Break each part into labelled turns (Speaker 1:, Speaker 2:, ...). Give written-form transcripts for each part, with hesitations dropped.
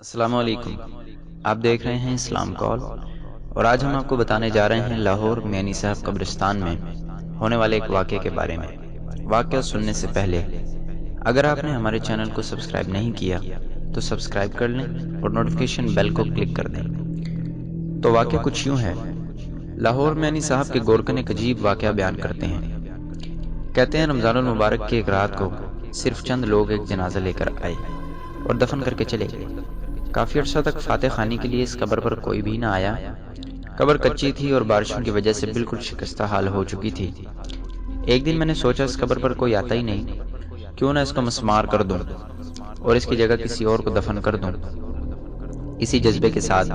Speaker 1: السلام علیکم، آپ دیکھ رہے ہیں اسلام کال اور آج ہم آپ کو بتانے جا رہے ہیں لاہور میانی صاحب قبرستان میں ہونے والے ایک واقعے کے بارے میں۔ واقعہ سننے سے پہلے اگر آپ نے ہمارے چینل کو سبسکرائب نہیں کیا تو سبسکرائب کر لیں اور نوٹیفیکیشن بیل کو کلک کر دیں۔ تو واقعہ کچھ یوں ہے، لاہور میانی صاحب کے گورکن ایک عجیب واقعہ بیان کرتے ہیں۔ کہتے ہیں رمضان المبارک کی ایک رات کو صرف چند لوگ ایک جنازہ لے کر آئے اور دفن کر کے چلے گئے۔ کافی عرصہ تک فاتح خانی کے لیے اس قبر پر کوئی بھی نہ آیا۔ قبر کچی تھی اور بارشوں کی وجہ سے بالکل شکستہ حال ہو چکی تھی۔ ایک دن میں نے سوچا اس قبر پر کوئی آتا ہی نہیں، کیوں نہ اس کو مسمار کر دوں اور اس کی جگہ کسی اور کو دفن کر دوں۔ اسی جذبے کے ساتھ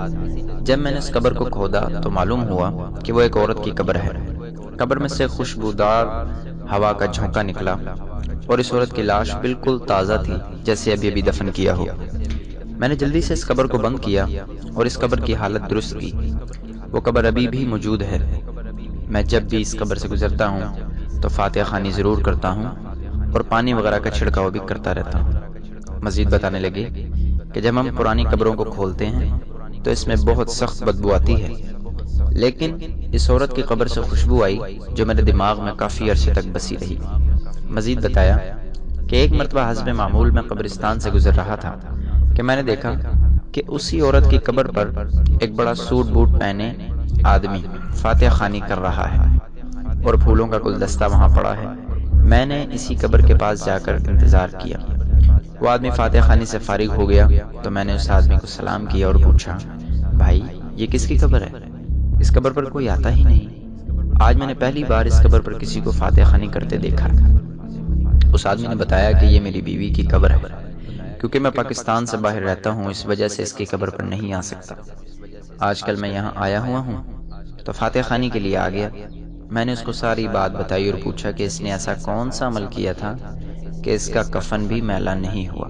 Speaker 1: جب میں نے اس قبر کو کھودا تو معلوم ہوا کہ وہ ایک عورت کی قبر ہے۔ قبر میں سے خوشبودار ہوا کا جھونکا نکلا اور اس عورت کی لاش بالکل تازہ تھی، جیسے ابھی ابھی دفن کیا ہو۔ میں نے جلدی سے اس قبر کو بند کیا اور اس قبر کی حالت درست کی۔ وہ قبر ابھی بھی موجود ہے۔ میں جب بھی اس قبر سے گزرتا ہوں تو فاتحہ خوانی ضرور کرتا ہوں اور پانی وغیرہ کا چھڑکاؤ بھی کرتا رہتا ہوں۔ مزید بتانے لگے کہ جب ہم پرانی قبروں کو کھولتے ہیں تو اس میں بہت سخت بدبو آتی ہے، لیکن اس عورت کی قبر سے خوشبو آئی جو میرے دماغ میں کافی عرصے تک بسی رہی۔ مزید بتایا کہ ایک مرتبہ حسب معمول میں قبرستان سے گزر رہا تھا کہ میں نے دیکھا کہ اسی عورت کی قبر پر ایک بڑا سوٹ بوٹ پہنے آدمی فاتحہ خوانی کر رہا ہے اور پھولوں کا گلدستہ وہاں پڑا ہے۔ میں نے اسی قبر کے پاس جا کر انتظار کیا۔ وہ آدمی فاتحہ خوانی سے فارغ ہو گیا تو میں نے اس آدمی کو سلام کیا اور پوچھا، بھائی یہ کس کی قبر ہے؟ اس قبر پر کوئی آتا ہی نہیں۔ آج میں نے پہلی بار اس قبر پر کسی کو فاتحہ خوانی کرتے دیکھا۔ اس آدمی نے بتایا کہ یہ میری بیوی کی قبر ہے، کیونکہ میں پاکستان سے باہر رہتا ہوں اس وجہ سے اس کی قبر پر نہیں آ سکتا۔ آج کل میں یہاں آیا ہوا ہوں تو فاتحہ خوانی کے لیے آ گیا۔ میں نے اس کو ساری بات بتائی اور پوچھا کہ اس نے ایسا کون سا عمل کیا تھا کہ اس کا کفن بھی میلا نہیں ہوا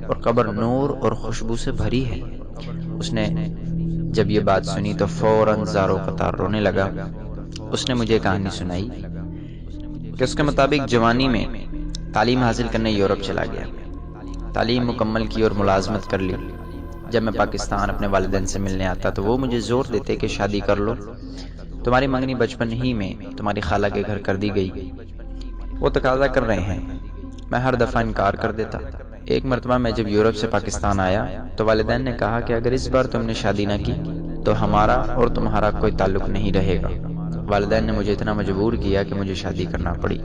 Speaker 1: اور قبر نور اور خوشبو سے بھری ہے۔ اس نے جب یہ بات سنی تو فوراً زار و قطار رونے لگا۔ اس نے مجھے کہانی سنائی کہ اس کے مطابق جوانی میں تعلیم حاصل کرنے یورپ چلا گیا، تعلیم مکمل کی اور ملازمت کر لی۔ جب میں پاکستان اپنے والدین سے ملنے آتا تو وہ مجھے زور دیتے کہ شادی کر لو، تمہاری منگنی بچپن ہی میں تمہاری خالہ کے گھر کر دی گئی، وہ تقاضا کر رہے ہیں۔ میں ہر دفعہ انکار کر دیتا۔ ایک مرتبہ میں جب یورپ سے پاکستان آیا تو والدین نے کہا کہ اگر اس بار تم نے شادی نہ کی تو ہمارا اور تمہارا کوئی تعلق نہیں رہے گا۔ والدین نے مجھے اتنا مجبور کیا کہ مجھے شادی کرنا پڑی۔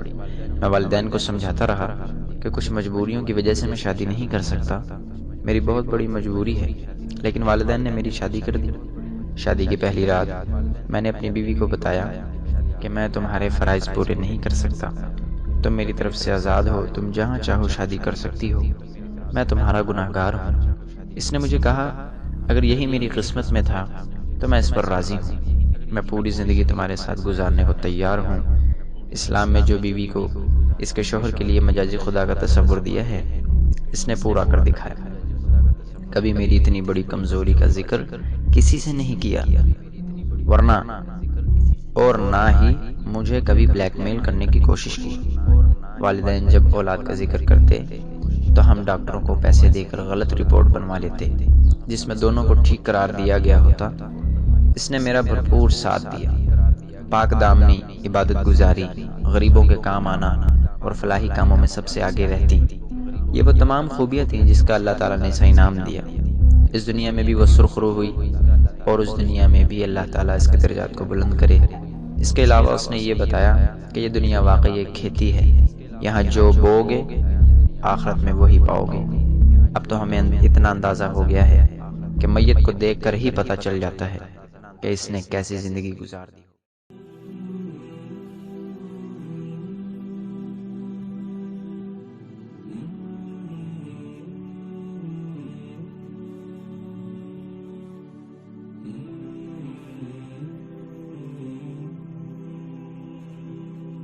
Speaker 1: میں والدین کو سمجھاتا رہا کہ کچھ مجبوریوں کی وجہ سے میں شادی نہیں کر سکتا، میری بہت بڑی مجبوری ہے، لیکن والدین نے میری شادی کر دی۔ شادی کی پہلی رات میں نے اپنی بیوی کو بتایا کہ میں تمہارے فرائض پورے نہیں کر سکتا، تم میری طرف سے آزاد ہو، تم جہاں چاہو شادی کر سکتی ہو، میں تمہارا گناہگار ہوں۔ اس نے مجھے کہا اگر یہی میری قسمت میں تھا تو میں اس پر راضی ہوں، میں پوری زندگی تمہارے ساتھ گزارنے کو تیار ہوں۔ اسلام میں جو بیوی کو اس کے شوہر کے لیے مجازی خدا کا تصور دیا ہے اس نے پورا کر دکھایا۔ کبھی میری اتنی بڑی کمزوری کا ذکر کسی سے نہیں کیا، ورنہ اور نہ ہی مجھے کبھی بلیک میل کرنے کی کوشش کی۔ والدین جب اولاد کا ذکر کرتے تو ہم ڈاکٹروں کو پیسے دے کر غلط رپورٹ بنوا لیتے جس میں دونوں کو ٹھیک قرار دیا گیا ہوتا۔ اس نے میرا بھرپور ساتھ دیا، پاک دامنی، عبادت گزاری، غریبوں کے کام آنا اور فلاحی کاموں میں سب سے آگے رہتی۔ یہ وہ تمام خوبیاں تھیں جس کا اللہ تعالیٰ نے اسے انعام دیا۔ اس دنیا میں بھی وہ سرخرو ہوئی اور اس دنیا میں بھی اللہ تعالیٰ اس کے درجات کو بلند کرے۔ اس کے علاوہ اس نے یہ بتایا کہ یہ دنیا واقعی ایک کھیتی ہے، یہاں جو بوگے آخرت میں وہی پاؤ گے۔ اب تو ہمیں اتنا اندازہ ہو گیا ہے کہ میت کو دیکھ کر ہی پتہ چل جاتا ہے کہ اس نے کیسی زندگی گزار دی۔